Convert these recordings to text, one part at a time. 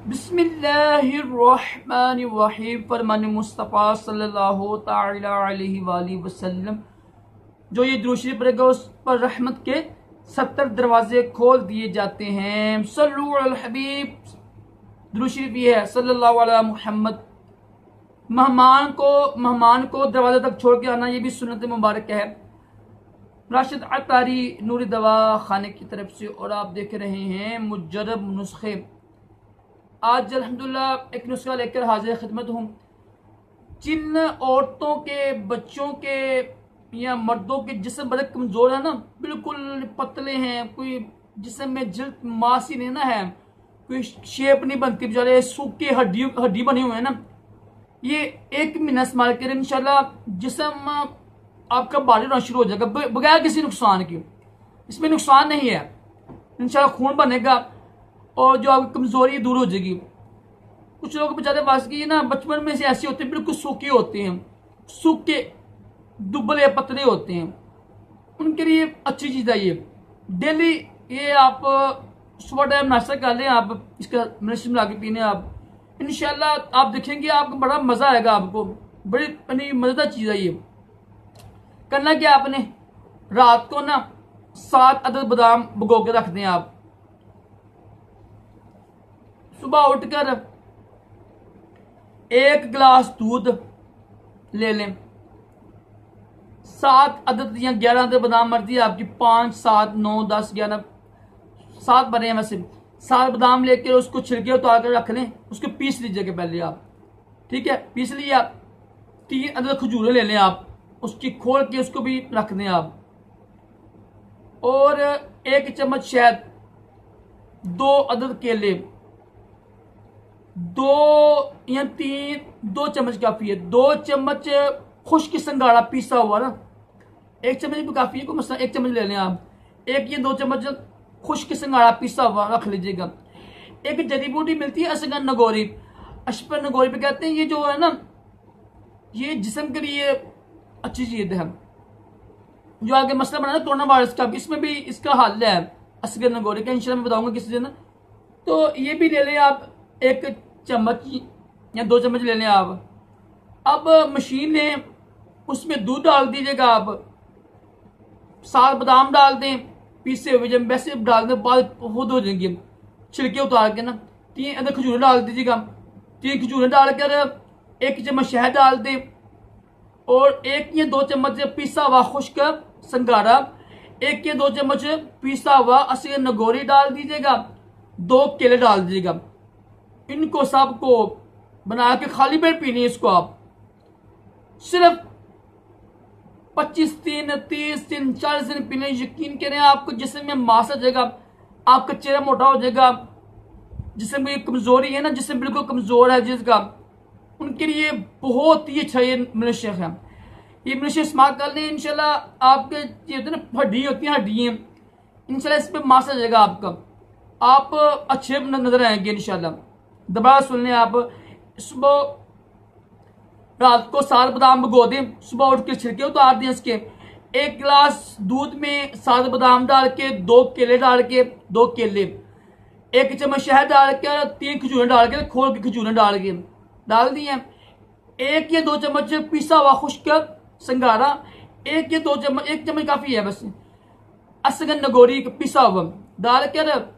बिस्मिल्लाहिर्रहमानिर्रहीम। फरमान मुस्तफ़ा सल्लल्लाहु ताला अलैहि वसल्लम जो ये दुरूद शरीफ पढ़ेगा उस पर रहमत के 70 दरवाजे खोल दिए जाते हैं। सल्लु अलल हबीब। दुरूद शरीफ ये है सल्लल्लाहु अलैहि मुहम्मद। मेहमान को दरवाजे तक छोड़ के आना, ये भी सुन्नत मुबारक है। राशिद अतारी नूरी दवा खाने की तरफ से, और आप देख रहे हैं मुजरब नुस्खे। आज अल्हम्दुलिल्लाह एक नुस्खा लेकर हाजिर खिदमत हूँ। जिन औरतों के, बच्चों के या मर्दों के जिस्म बड़े कमज़ोर है ना, बिल्कुल पतले हैं, कोई जिस्म में जल्द मांस ही नहीं ना है, कोई शेप नहीं बनती, बेचारे सूखे हड्डी बनी हुए हैं ना, ये 1 महीना इस्तेमाल करें, इंशाल्लाह जिस्म आपका भारी होना शुरू हो जाएगा बगैर किसी नुकसान के। इसमें नुकसान नहीं है, इंशाल्लाह खून बनेगा और जो आपकी कमजोरी दूर हो जाएगी। कुछ लोग बेचारे पास की ना बचपन में से ऐसे होते हैं, बिल्कुल सूखे होते हैं, सूखे दुबले पतले होते हैं, उनके लिए अच्छी चीज़ है ये। डेली ये आप सुबह टाइम नाश्ता कर लें, आप इसका मिर्च मिला के पीने, आप इंशाल्लाह आप देखेंगे आपको बड़ा मज़ा आएगा, आपको बड़ी मज़ेदार चीज़ है ये। करना क्या, आपने रात को ना 7 अदद बादाम भिगो के रख दें। आप सुबह उठकर 1 गिलास दूध ले लें, 7 अदद या 11 अदद बादाम, मर्जी आपकी 5, 7, 9, 10, 11, 7 बने हैं वैसे। 7 बादाम लेकर उसको छिलके उतार कर रख लें, उसको पीस लीजिएगा पहले आप, ठीक है, पीस लिया। 3 अदद खजूरें ले लें आप, उसकी खोल के उसको भी रख दें आप, और 1 चम्मच शहद, 2 अदद केले, 2 चम्मच काफी है। 2 चम्मच खुश्क संगाड़ा पीसा हुआ ना, 1 चम्मच भी काफी है, कोई मसला 1 चम्मच ले लें आप। 1 या 2 चम्मच खुश्क संगाड़ा पीसा हुआ रख लीजिएगा। एक जड़ी बूटी मिलती है अशगन नगोरी, अशपर नगोरी पे कहते हैं, ये जो है ना ये जिस्म के लिए अच्छी चीज है। जो आगे मसला बना ना कोरोना वायरस का, इसमें भी इसका हल है असगर नगोरी का, इंशाल्लाह मैं बताऊंगा किसी दिन। तो ये भी ले लें आप, 1 चम्मच या 2 चम्मच ले लें आप। अब मशीन लें, उसमें दूध डाल दीजिएगा आप, 7 बादाम डाल दें पीसे हुए, जब वैसे डाल दें बाद खुद हो जाएंगे, छिलके उतार के ना। 3 अदद खजूरें डाल दीजिएगा, 3 खजूरें डालकर 1 चम्मच शहद डाल दें, और 1 या 2 चम्मच पीसा हुआ खुश्क संगारा, 1 या 2 चम्मच पीसा हुआ असगर नगोरी डाल दीजिएगा, 2 केले डाल दीजिएगा। इनको सबको बना के खाली पेट पीनी है इसको आप। सिर्फ 25 दिन, 30 दिन, 40 दिन पीने, यकीन करें आपको जिस्म में मांस आ जाएगा, आपका चेहरा मोटा हो जाएगा। जिस्म की कमजोरी है ना, जिस्म बिल्कुल कमजोर है जिसका, उनके लिए बहुत ही अच्छा ये मिल्कशेक है। ये मिल्कशेक इस्तेमाल कर लें, इंशाल्लाह आपके ये होते हैं ना हड्डी होती हैं, हड्डियाँ, इंशाल्लाह इस पर मांस आ जाएगा आपका, आप अच्छे नजर आएंगे इंशाल्लाह। दोबारा सुन लें आप, सुबह रात को 7 बादाम भिगो दें, सुबह उठ के छिलके उतार दें इसके। 1 गिलास दूध में 7 बादाम डाल के, 2 केले डाल के, 2 केले, 1 चम्मच शहद डाल के, 3 खजूरें डाल के, खोल के खजूरें डाल के डाल दिए। 1 या 2 चम्मच पीसा हुआ खुश्क संगारा, 1 या 2 चम्मच, 1 चम्मच काफी है बस, असगन नगोरी पिसा हुआ डालकर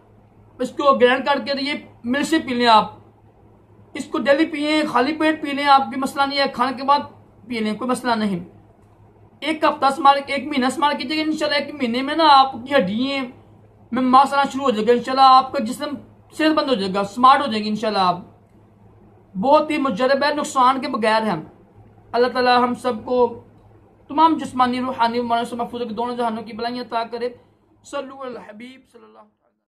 इसको ग्राइंड करके ये मिल्क से पी लें आप। इसको डेली पिए, खाली पेट पी लें, आपकी मसला नहीं है, खाने के बाद पी लें, कोई मसला नहीं। 1 हफ्ता इस्तेमाल, 1 महीना इस्तेमाल कीजिएगा, इंशाल्लाह 1 महीने में ना आपकी हड्डियाँ में मांस आना शुरू हो जाएगा, इंशाल्लाह आपका जिस्म सेहतमंद हो जाएगा, स्मार्ट हो जाएगी इंशाल्लाह आप। बहुत ही मुजरब है, नुकसान के बगैर है। अल्लाह ताला हम सबको तमाम जिस्मानी रूहानी महफूज दोनों जहानों की भलाइयाँ अता करे। सल्लल्लाहु अलैहि हबीब सल्लल्लाहु